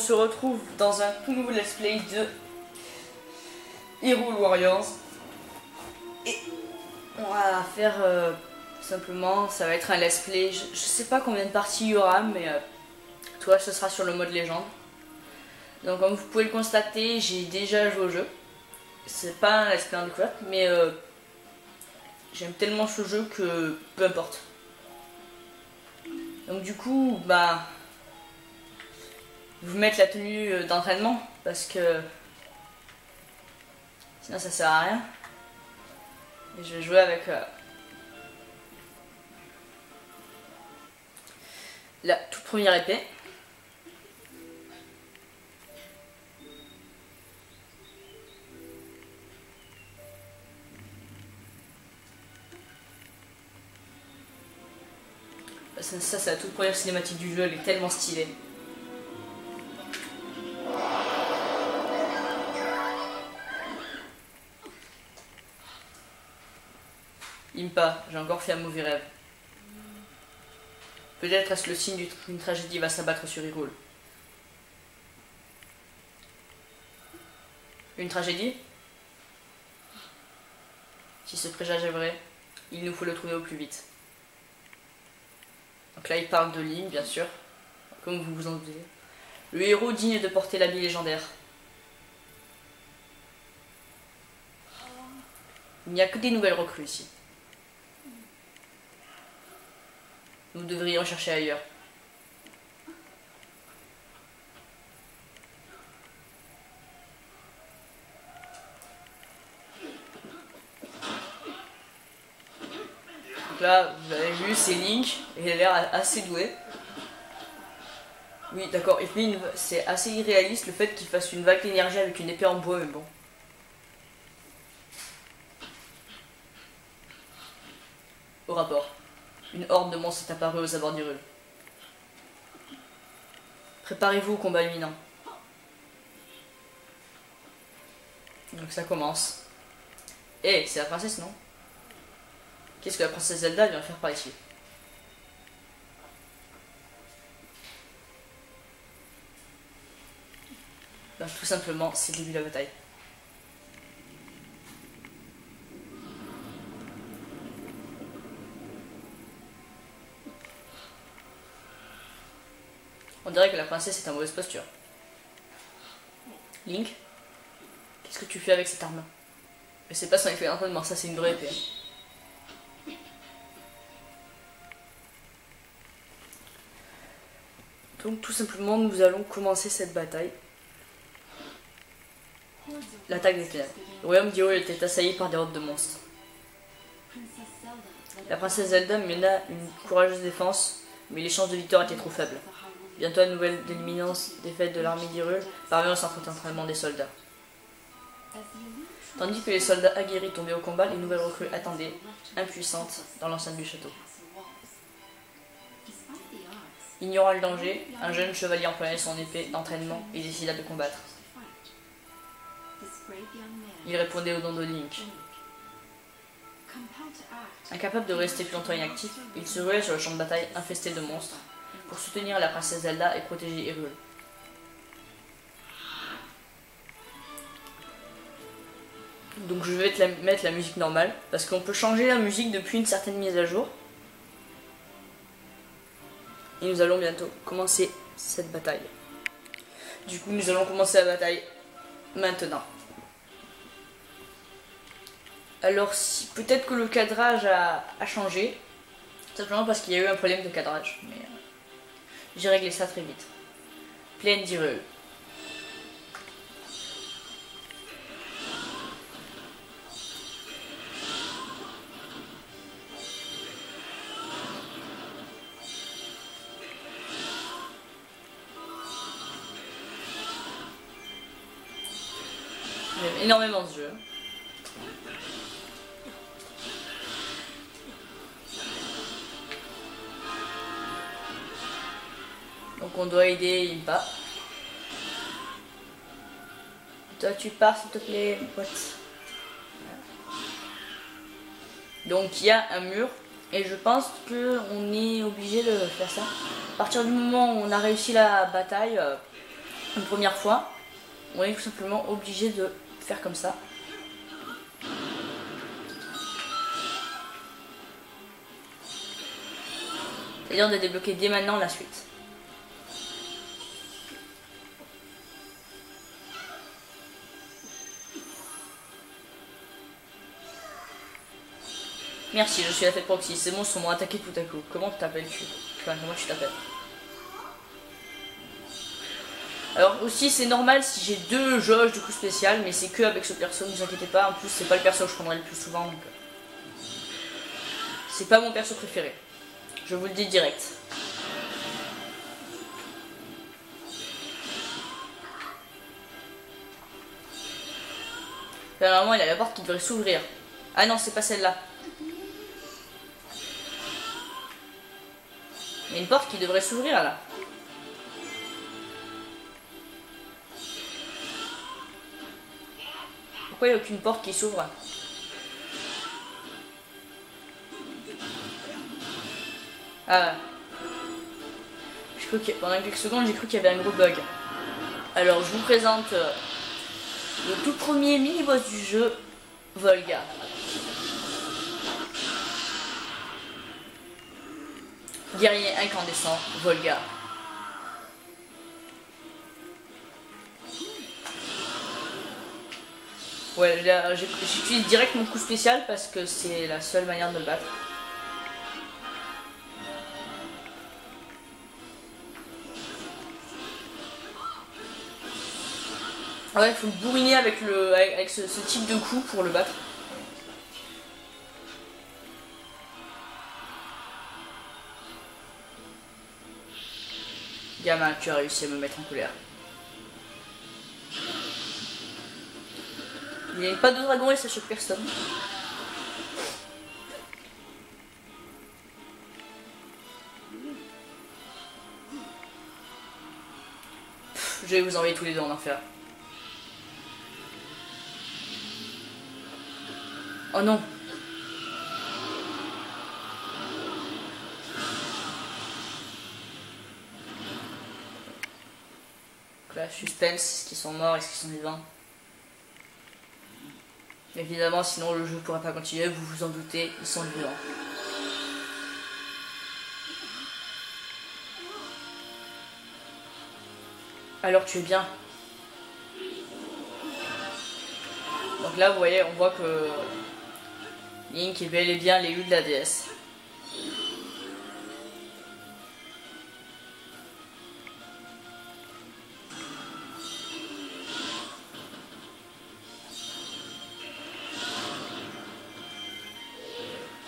se retrouve dans un tout nouveau let's play de Hyrule Warriors. Et on va faire simplement, ça va être un let's play. Je sais pas combien de parties il y aura, mais toi ce sera sur le mode légende. Donc comme vous pouvez le constater, j'ai déjà joué au jeu. C'est pas un let's play en découverte, mais j'aime tellement ce jeu que peu importe. Donc du coup, bah, vous mettre la tenue d'entraînement parce que sinon ça sert à rien. Et je vais jouer avec la toute première épée. Ça c'est la toute première cinématique du jeu, elle est tellement stylée. Impa, j'ai encore fait un mauvais rêve. Peut-être est-ce le signe qu'une tragédie va s'abattre sur Hyrule. Une tragédie? Si ce présage est vrai, il nous faut le trouver au plus vite. Donc là il parle de Link, bien sûr, comme vous vous en doutez. Le héros digne de porter l'habit légendaire. Il n'y a que des nouvelles recrues ici. Nous devrions chercher ailleurs. Donc là, vous avez vu, c'est Link, et il a l'air assez doué. Oui, d'accord, et puis c'est assez irréaliste le fait qu'il fasse une vague d'énergie avec une épée en bois, mais bon. Au rapport, une horde de monstres est apparue aux abords d'Hyrule. Préparez-vous au combat imminent. Donc ça commence. Eh, c'est la princesse, non? Qu'est-ce que la princesse Zelda vient faire par ici? Ben, tout simplement, c'est le début de la bataille. On dirait que la princesse est en mauvaise posture. Link, qu'est-ce que tu fais avec cette arme? Mais c'est pas son effet d'entraînement, ça c'est une vraie épée. Donc tout simplement, nous allons commencer cette bataille. L'attaque des ténèbres. Le royaume d'Hyrule était assailli par des hordes de monstres. La princesse Zelda mena une courageuse défense, mais les chances de victoire étaient trop faibles. Bientôt, la nouvelle de l'imminence défaite de l'armée d'Hyrule parvint au centre d'entraînement des soldats. Tandis que les soldats aguerris tombaient au combat, les nouvelles recrues attendaient, impuissantes, dans l'enceinte du château. Ignorant le danger, un jeune chevalier empoignait son épée d'entraînement et décida de combattre. Il répondait au nom de Link. Incapable de rester plus longtemps inactif, il se ruait sur le champ de bataille infesté de monstres pour soutenir la princesse Zelda et protéger Hyrule. Donc je vais mettre la musique normale, parce qu'on peut changer la musique depuis une certaine mise à jour. Et nous allons bientôt commencer cette bataille. Du coup, nous allons commencer la bataille maintenant. Alors, si, peut-être que le cadrage a changé, simplement parce qu'il y a eu un problème de cadrage. Mais j'ai réglé ça très vite. Plaine d'Hyrule. J'aime énormément ce jeu. Donc on doit aider Impa. Toi tu pars s'il te plaît, mon pote. Donc il y a un mur et je pense qu'on est obligé de faire ça. À partir du moment où on a réussi la bataille, une première fois, on est tout simplement obligé de faire comme ça. C'est-à-dire de débloquer dès maintenant la suite. Merci, je suis la tête proxy. Ces monstres m'ont attaqué tout à coup. Comment t'appelles-tu? Enfin, comment tu t'appelles? Alors aussi, c'est normal si j'ai 2 jauges de coup spécial, mais c'est que avec ce perso, ne vous inquiétez pas. En plus, c'est pas le perso que je prendrai le plus souvent, donc c'est pas mon perso préféré. Je vous le dis direct. Là, normalement, il y a la porte qui devrait s'ouvrir. Ah non, c'est pas celle-là. Il y a une porte qui devrait s'ouvrir là. Pourquoi il n'y a aucune porte qui s'ouvre? Ah. Pendant quelques secondes, j'ai cru qu'il y avait un gros bug. Alors, je vous présente le tout premier mini-boss du jeu, Volga. Guerrier incandescent, Volga. Ouais, j'utilise direct mon coup spécial parce que c'est la seule manière de le battre. Ouais, il faut le bourriner avec, ce type de coup pour le battre. Gamin, tu as réussi à me mettre en colère. Il n'y a pas de dragon et ça choque personne. Je vais vous envoyer tous les deux en enfer. Oh non. Donc là, suspense, est-ce qu'ils sont morts, est-ce qu'ils sont vivants? Évidemment, sinon le jeu ne pourra pas continuer, vous vous en doutez, ils sont vivants. Alors tu es bien. Donc là, vous voyez, on voit que Link est bel et bien l'élu de la déesse.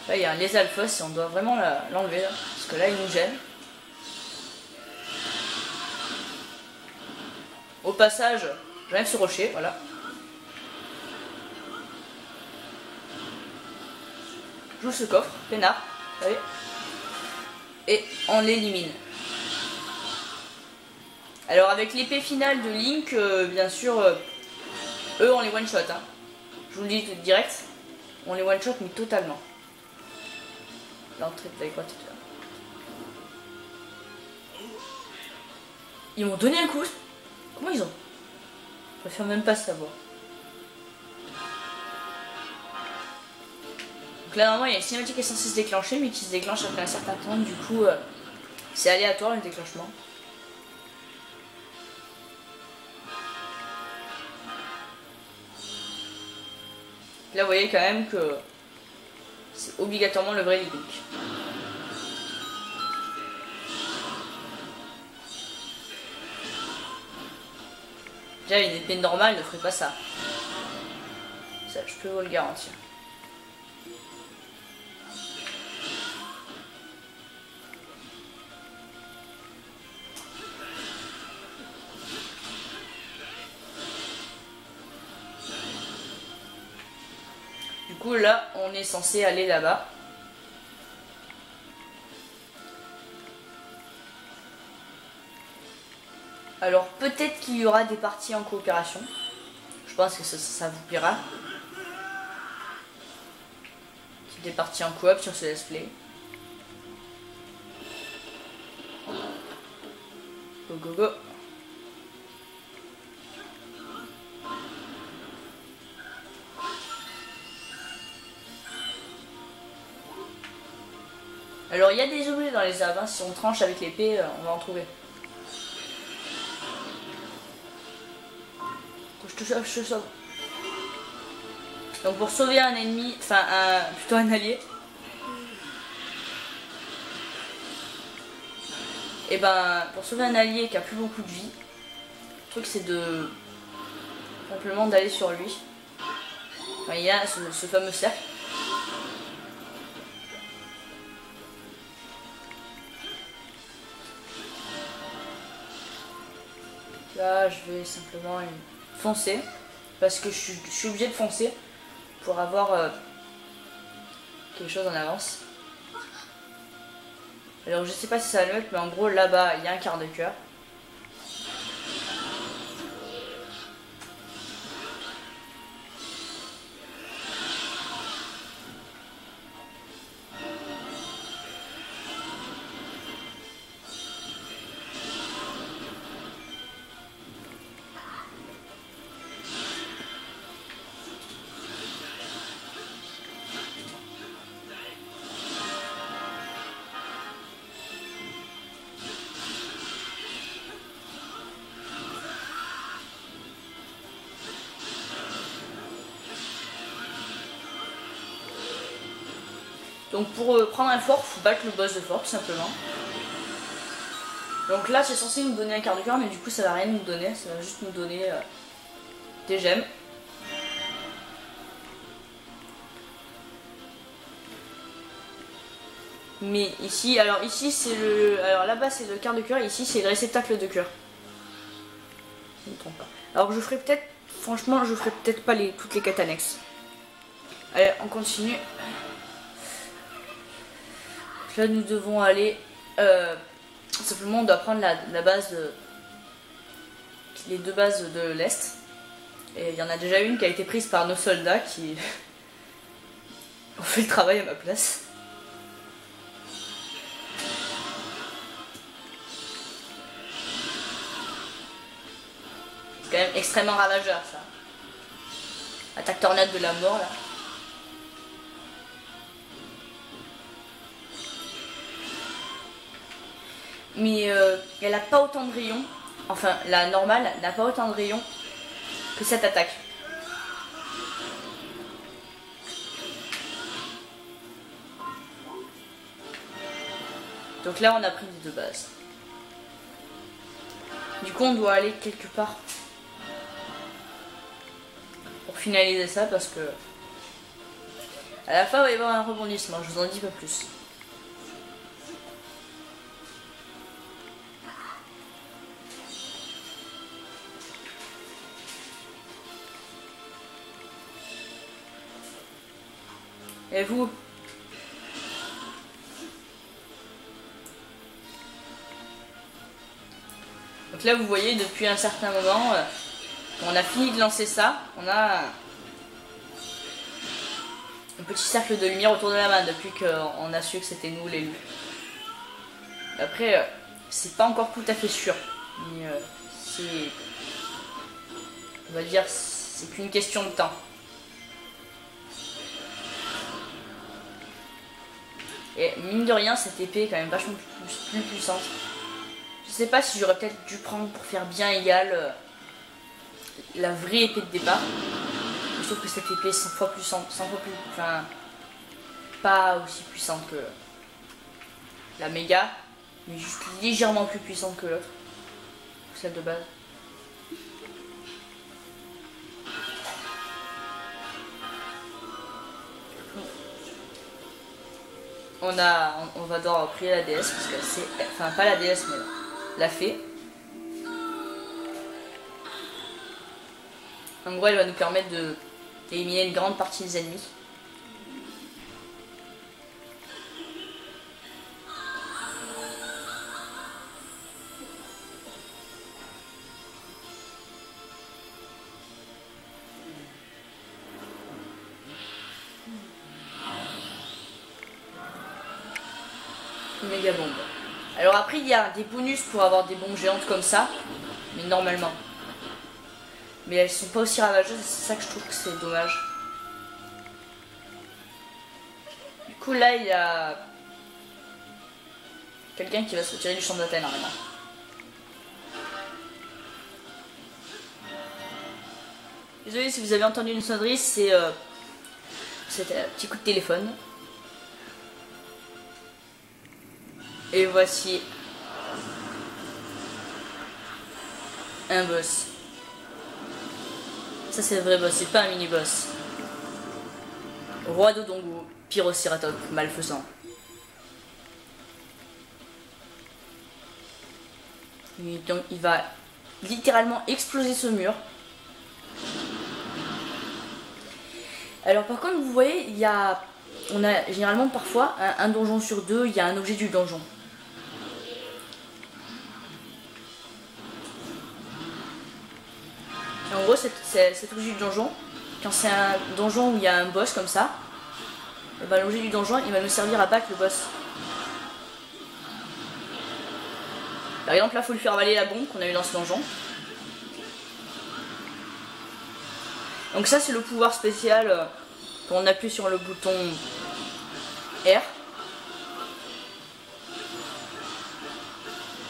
Là, il y a un Lézalfos et on doit vraiment l'enlever, parce que là, il nous gêne. Au passage, j'enlève ce rocher, voilà. J'ouvre ce coffre, peinard, vous voyez. Et on l'élimine. Alors avec l'épée finale de Link, bien sûr, eux on les one-shot. Hein. Je vous le dis tout direct, on les one-shot mais totalement. L'entrée de quoi tu vois. Ils m'ont donné un coup. Comment ils ont? Je préfère même pas savoir. Donc là normalement il y a une cinématique qui est censée se déclencher mais qui se déclenche après un certain temps. Du coup c'est aléatoire le déclenchement. Là vous voyez quand même que c'est obligatoirement le vrai Link. Déjà une épée normale ne ferait pas ça. Ça je peux vous le garantir. Du coup là on est censé aller là-bas. Alors peut-être qu'il y aura des parties en coopération. Je pense que ça vous plaira. C'est des parties en coop sur ce let's play. Go go go. Alors il y a des objets dans les arbres, hein. Si on tranche avec l'épée, on va en trouver. Je te sauve, je te sauve. Donc pour sauver un ennemi, enfin plutôt un allié, et ben pour sauver un allié qui a plus beaucoup de vie, le truc c'est de simplement d'aller sur lui. Enfin, il y a ce fameux cercle. Là je vais simplement foncer parce que je suis obligé de foncer pour avoir quelque chose en avance. Alors je sais pas si ça va le mettre, mais en gros là-bas il y a un quart de cœur. Donc pour prendre un fort, faut battre le boss de fort tout simplement. Donc là c'est censé nous donner un quart de cœur, mais du coup ça va rien nous donner, ça va juste nous donner des gemmes. Mais ici, alors ici c'est le, alors là-bas c'est le quart de cœur, ici c'est le réceptacle de cœur. Je ne me trompe pas. Alors je ferai peut-être, franchement je ferai peut-être pas toutes les quêtes annexes. Allez, on continue. Là nous devons aller simplement on doit prendre la base de les deux bases de l'Est. Et il y en a déjà une qui a été prise par nos soldats qui ont fait le travail à ma place. C'est quand même extrêmement ravageur ça. Attaque tornade de la mort là. Mais elle a pas autant de rayons, enfin la normale n'a pas autant de rayons que cette attaque. Donc là on a pris les deux bases. Du coup on doit aller quelque part pour finaliser ça parce que à la fin il va y avoir un rebondissement, je vous en dis pas plus. Et vous? Donc là vous voyez depuis un certain moment, on a fini de lancer ça, on a un petit cercle de lumière autour de la main depuis qu'on a su que c'était nous les loups. Après c'est pas encore tout à fait sûr, mais c'est, on va dire, c'est qu'une question de temps. Et mine de rien, cette épée est quand même vachement plus puissante. Je sais pas si j'aurais peut-être dû prendre pour faire bien égal la vraie épée de départ. Je trouve que cette épée est 100 fois plus, 100 fois plus, enfin, pas aussi puissante que la méga, mais juste légèrement plus puissante que l'autre, celle de base. On va devoir prier la déesse parce que c'est, enfin pas la déesse mais la fée. En gros elle va nous permettre d'éliminer une grande partie des ennemis. Méga bombe. Alors après il y a des bonus pour avoir des bombes géantes comme ça, mais normalement. Mais elles sont pas aussi ravageuses, c'est ça que je trouve que c'est dommage. Du coup là il y a quelqu'un qui va se retirer du champ de bataille normalement. Désolé si vous avez entendu une sonnerie, c'est un petit coup de téléphone. Et voici un boss. Ça c'est le vrai boss, c'est pas un mini boss. Roi d'Odongo, Pyrocératops malfaisant. Donc il va littéralement exploser ce mur. Alors par contre vous voyez, on a généralement parfois un donjon sur deux, il y a un objet du donjon. Et en gros cet objet du donjon, quand c'est un donjon où il y a un boss comme ça, et ben, l'objet du donjon il va nous servir à battre le boss. Par exemple là il faut lui faire avaler la bombe qu'on a eu dans ce donjon. Donc ça c'est le pouvoir spécial quand on appuie sur le bouton R.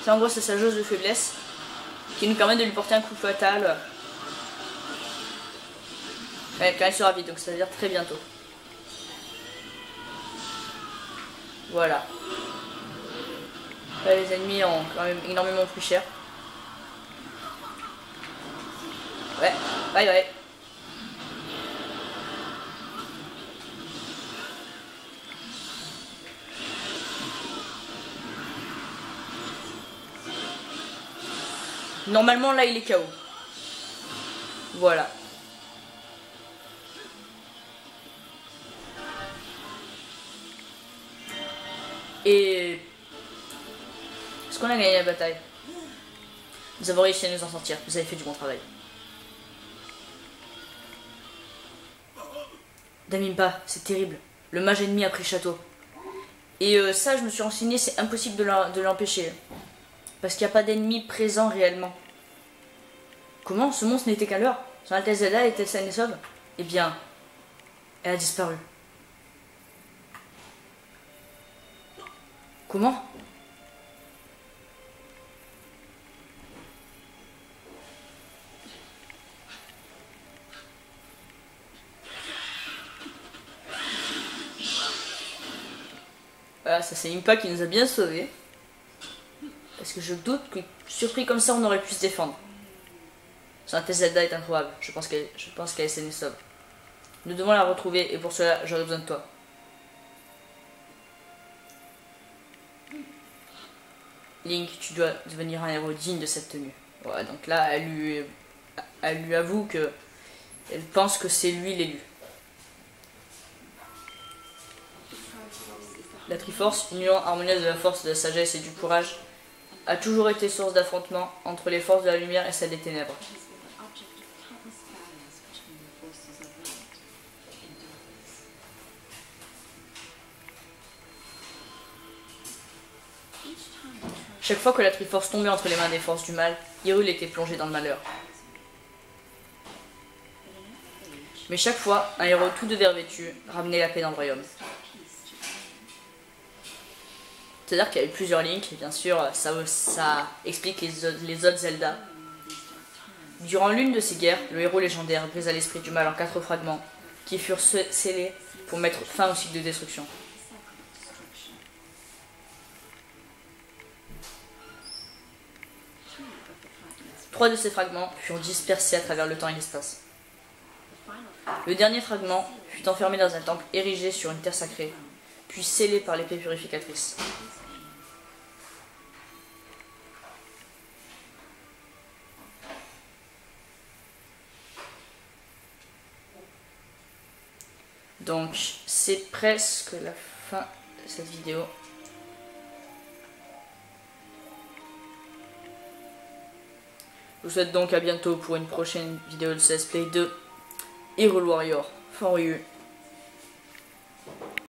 Ça en gros c'est sa jauge de faiblesse qui nous permet de lui porter un coup fatal quand elle sera vide, donc ça veut dire très bientôt. Voilà. Là les ennemis ont quand même énormément plus cher. Ouais, ouais. Normalement là il est KO. Voilà. Et est-ce qu'on a gagné la bataille? Nous avons réussi à nous en sortir. Vous avez fait du bon travail. Damimpa, c'est terrible. Le mage ennemi a pris le château. Et ça, je me suis renseigné, c'est impossible de l'empêcher. Parce qu'il n'y a pas d'ennemis présents réellement. Comment? Ce monstre n'était qu'à l'heure. Son Altesse Zelda était saine et sauve? Eh bien, elle a disparu. Comment? Voilà, ça c'est Impa qui nous a bien sauvés. Parce que je doute que, surpris comme ça, on aurait pu se défendre. Son Altesse Zelda est introuvable. Je pense qu'elle est saine et sauve. Nous devons la retrouver et pour cela, j'aurai besoin de toi. Link, tu dois devenir un héros digne de cette tenue. Ouais, donc là, elle lui avoue que elle pense que c'est lui l'élu. La Triforce, union harmonieuse de la force, de la sagesse et du courage, a toujours été source d'affrontement entre les forces de la lumière et celles des ténèbres. Chaque fois que la Triforce tombait entre les mains des forces du mal, Hyrule était plongé dans le malheur. Mais chaque fois, un héros tout de verre vêtu ramenait la paix dans le royaume. C'est-à-dire qu'il y a eu plusieurs Link, et bien sûr, ça explique les autres Zelda. Durant l'une de ces guerres, le héros légendaire brisa l'esprit du mal en 4 fragments, qui furent scellés pour mettre fin au cycle de destruction. Trois de ces fragments furent dispersés à travers le temps et l'espace. Le dernier fragment fut enfermé dans un temple érigé sur une terre sacrée, puis scellé par l'épée purificatrice. Donc, c'est presque la fin de cette vidéo. Je vous souhaite donc à bientôt pour une prochaine vidéo de ce let's play de Hyrule Warriors for You.